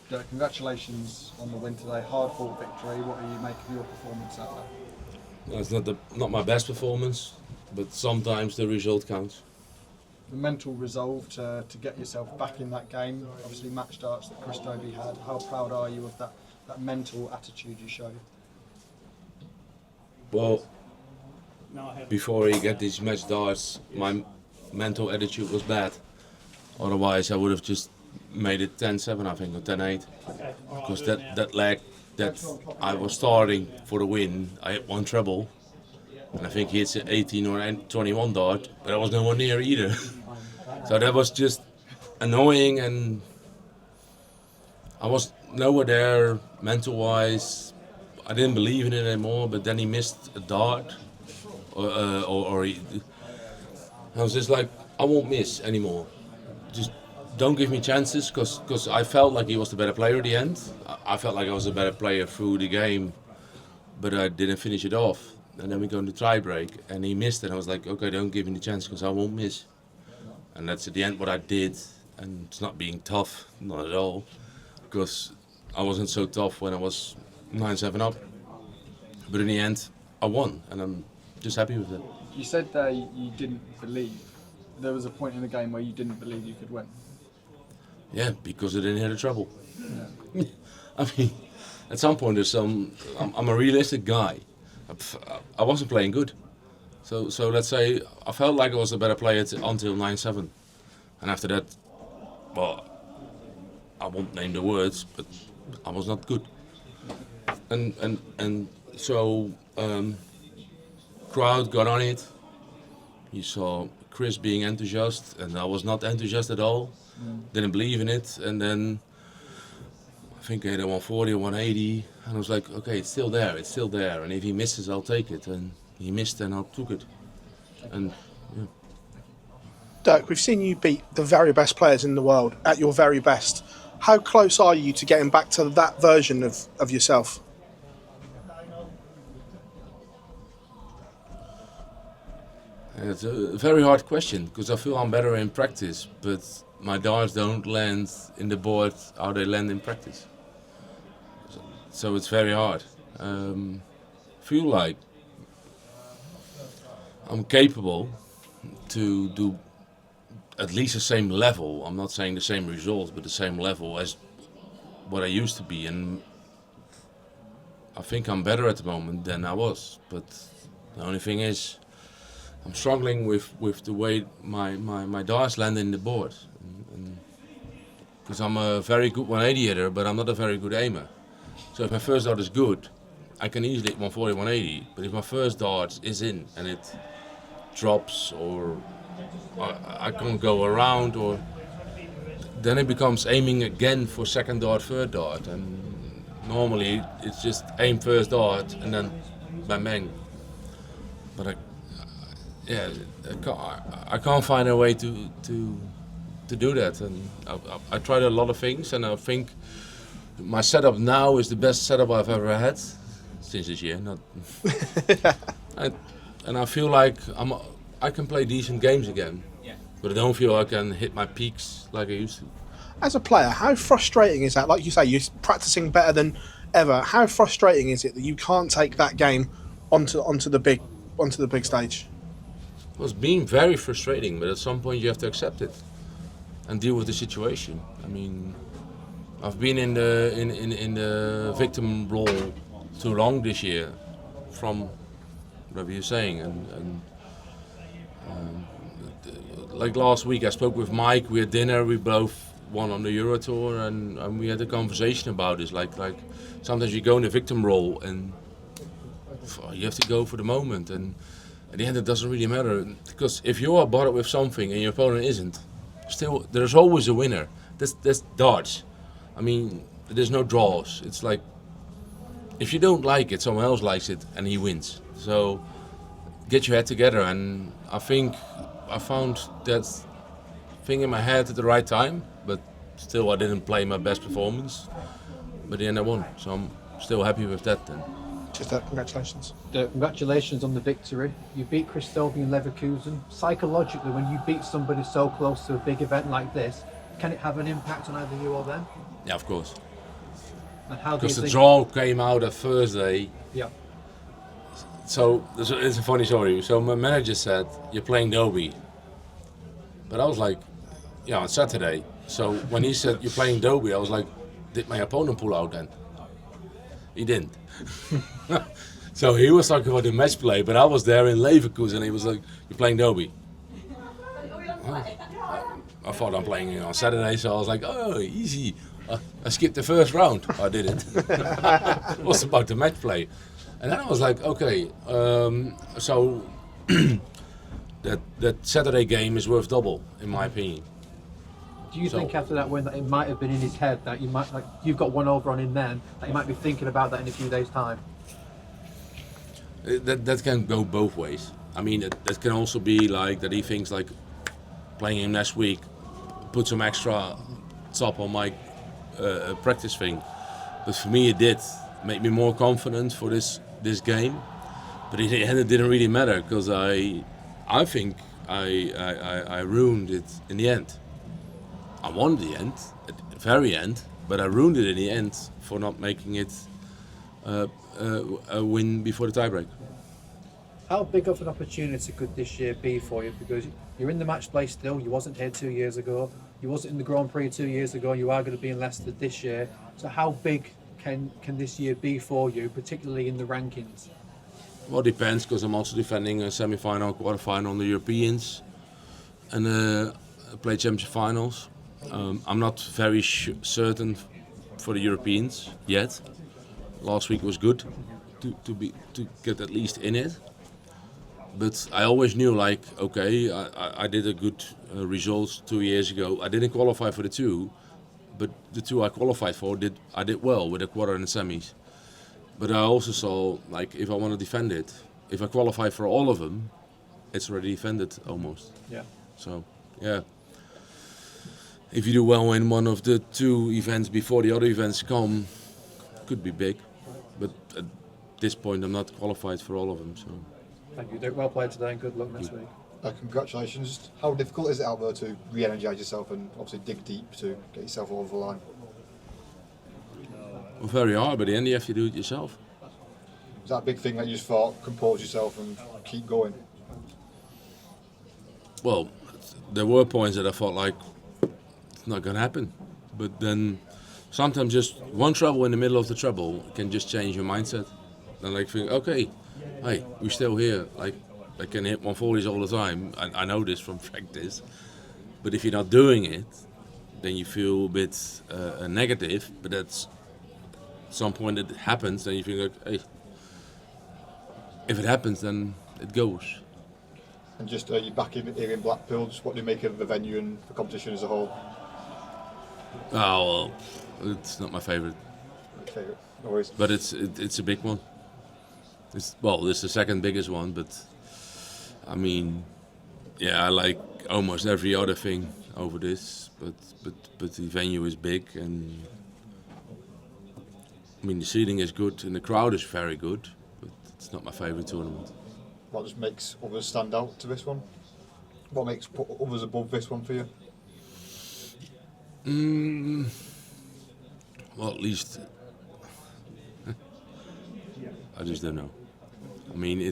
Dirk, congratulations on the win today. Hard-fought victory. What do you make of your performance out there? Well, it's not my best performance, but sometimes the result counts. The mental resolve to get yourself back in that game. Obviously, match darts that Christobi had. How proud are you of that mental attitude you showed? Well, before he get these match darts, my mental attitude was bad. Otherwise, I would have just made it 10-7, I think, or 10-8. Because that leg that I was starting for the win, I had one treble. And I think he hits an 18 or 21 dart, but I was nowhere near either. So that was just annoying, and I was nowhere there mental-wise. I didn't believe in it anymore, but then he missed a dart. Or he, I was just like, I won't miss anymore. Just don't give me chances, because I felt like he was the better player at the end. I felt like I was a better player through the game, but I didn't finish it off. And then we go into tie break, and he missed it. I was like, okay, don't give me the chance, because I won't miss. And that's at the end what I did. And it's not being tough, not at all, because I wasn't so tough when I was 9-7 up. But in the end, I won, and I'm just happy with it. You said you didn't believe. There was a point in the game where you didn't believe you could win. Yeah, because I didn't hit the treble. Yeah. I mean, at some point I'm a realistic guy. I wasn't playing good. So let's say I felt like I was a better player until 9-7. And after that, well, I won't name the words, but I was not good. And so crowd got on it. You saw Chris being enthusiastic, and I was not enthusiastic at all. Didn't believe in it, and then I think I hit a 140 or 180, and I was like, okay, it's still there, and if he misses, I'll take it. And he missed, and I took it. And yeah. Dirk, we've seen you beat the very best players in the world at your very best. How close are you to getting back to that version of yourself? It's a very hard question, because I feel I'm better in practice, but my darts don't land in the board how they land in practice. So it's very hard. Feel like I'm capable to do at least the same level. I'm not saying the same results, but the same level as what I used to be. And I think I'm better at the moment than I was. But the only thing is, I'm struggling with the way my darts land in the board. Because I'm a very good 180 hitter, but I'm not a very good aimer. So if my first dart is good, I can easily hit 140, 180. But if my first dart is in and it drops, or I can't go around, or then it becomes aiming again for second dart, third dart. And normally it's just aim first dart and then bang bang. But I can't find a way to do that, and I tried a lot of things, and I think my setup now is the best setup I've ever had since this year. And I feel like I can play decent games again, but I don't feel I can hit my peaks like I used to. As a player, how frustrating is that? Like you say, you're practicing better than ever. How frustrating is it that you can't take that game onto the big stage? Well, it's been very frustrating, but at some point you have to accept it and deal with the situation. I mean, I've been in the victim role too long this year, from whatever you're saying, and like last week I spoke with Mike. We had dinner. We both won on the Euro Tour, and we had a conversation about this. Like sometimes you go in the victim role and you have to go for the moment, and at the end it doesn't really matter, because if you are bothered with something and your opponent isn't, still there's always a winner. That's darts. I mean, there's no draws. It's like, if you don't like it, someone else likes it and he wins. So get your head together, and I think I found that thing in my head at the right time, but still I didn't play my best performance. But in the end I won, so I'm still happy with that then. Just that, congratulations. Congratulations on the victory. You beat Christobi in Leverkusen. Psychologically, when you beat somebody so close to a big event like this, can it have an impact on either you or them? Yeah, of course. And how do you because the think? draw came out at Thursday. Yeah. So it's a funny story. So my manager said, "You're playing Dobie," but I was like, "Yeah, on Saturday." So when he said, "You're playing Dobie," I was like, "Did my opponent pull out then?" He didn't. So he was talking about the match play, but I was there in Leverkusen and he was like, "You're playing Dobie." Well, I thought I'm playing on Saturday, so I was like, "Oh, easy." I skipped the first round. I did it. It was about the match play. And then I was like, okay, so that Saturday game is worth double, in my opinion. Do you So- think after that win that it might have been in his head that you might like you've got one over on him then that he might be thinking about that in a few days' time? That can go both ways. I mean, that can also be like that he thinks like playing him next week, put some extra top on my practice thing. But for me, it did make me more confident for this game. But it didn't really matter because I think I ruined it in the end. I won the end, at the very end, but I ruined it in the end for not making it a win before the tiebreak. How big of an opportunity could this year be for you? Because you're in the match play still. You wasn't here 2 years ago. You wasn't in the Grand Prix 2 years ago. You are going to be in Leicester this year. So how big can this year be for you, particularly in the rankings? Well, it depends because I'm also defending a semi-final, quarter-final on the Europeans and play championship finals. I'm not very certain for the Europeans yet. Last week was good to get at least in it. But I always knew, like, okay, I did a good results 2 years ago. I didn't qualify for the two, but the two I qualified for, I did well with the quarter and the semis. But I also saw, like, if I want to defend it, if I qualify for all of them, it's already defended almost. Yeah. So, yeah. If you do well in one of the two events before the other events come, could be big. But at this point, I'm not qualified for all of them. So. Thank you, Dirk. Well played today and good luck next week. Congratulations. How difficult is it out there to re-energise yourself and obviously dig deep to get yourself over the line? Well, very hard, but in the end, you have to do it yourself. Was that a big thing that you just thought, compose yourself and keep going? Well, there were points that I thought like it's not going to happen, but then sometimes just one trouble in the middle of the trouble can just change your mindset. Then like think, okay, hey, we're still here. Like I can hit 140s all the time. I know this from practice, but if you're not doing it, then you feel a bit negative. But that's some point it happens, then you think like, hey, if it happens, then it goes. And just you're back here in Blackpool, just what do you make of the venue and the competition as a whole? Oh, well, it's not my favourite, Favourite? No worries. but it's a big one. It's the second biggest one, but I mean, yeah, I like almost every other thing over this, but the venue is big, and I mean the seating is good and the crowd is very good, but it's not my favourite tournament. What just makes others stand out to this one? What makes put others above this one for you? Well, at least I just don't know. I mean, I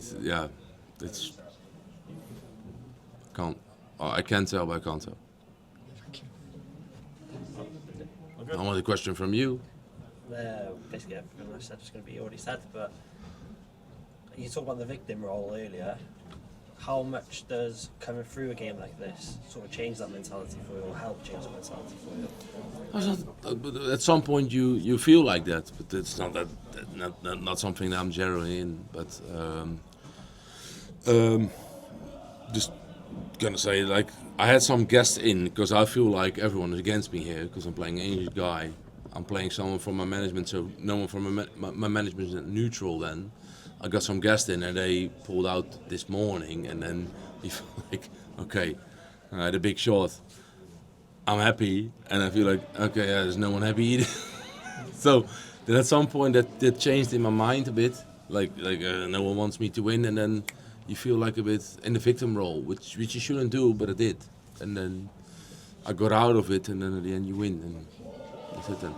can tell, but I can't tell. I want a question from you. Basically everything I said is going to be already said, but you talked about the victim role earlier. How much does coming through a game like this sort of change that mentality for you, or help change that mentality for you? But at some point you feel like that, but it's not something that I'm generally in. But just gonna say, like, I had some guests in because I feel like everyone is against me here because I'm playing an English guy. I'm playing someone from my management, so no one from my management is neutral then. I got some guests in and they pulled out this morning, and then you feel like, okay, I had a big shot. I'm happy, and I feel like, okay, yeah, there's no one happy either. So then at some point that changed in my mind a bit, like no one wants me to win, and then you feel like a bit in the victim role, which you shouldn't do, but I did. And then I got out of it, and then at the end you win, and that's it then.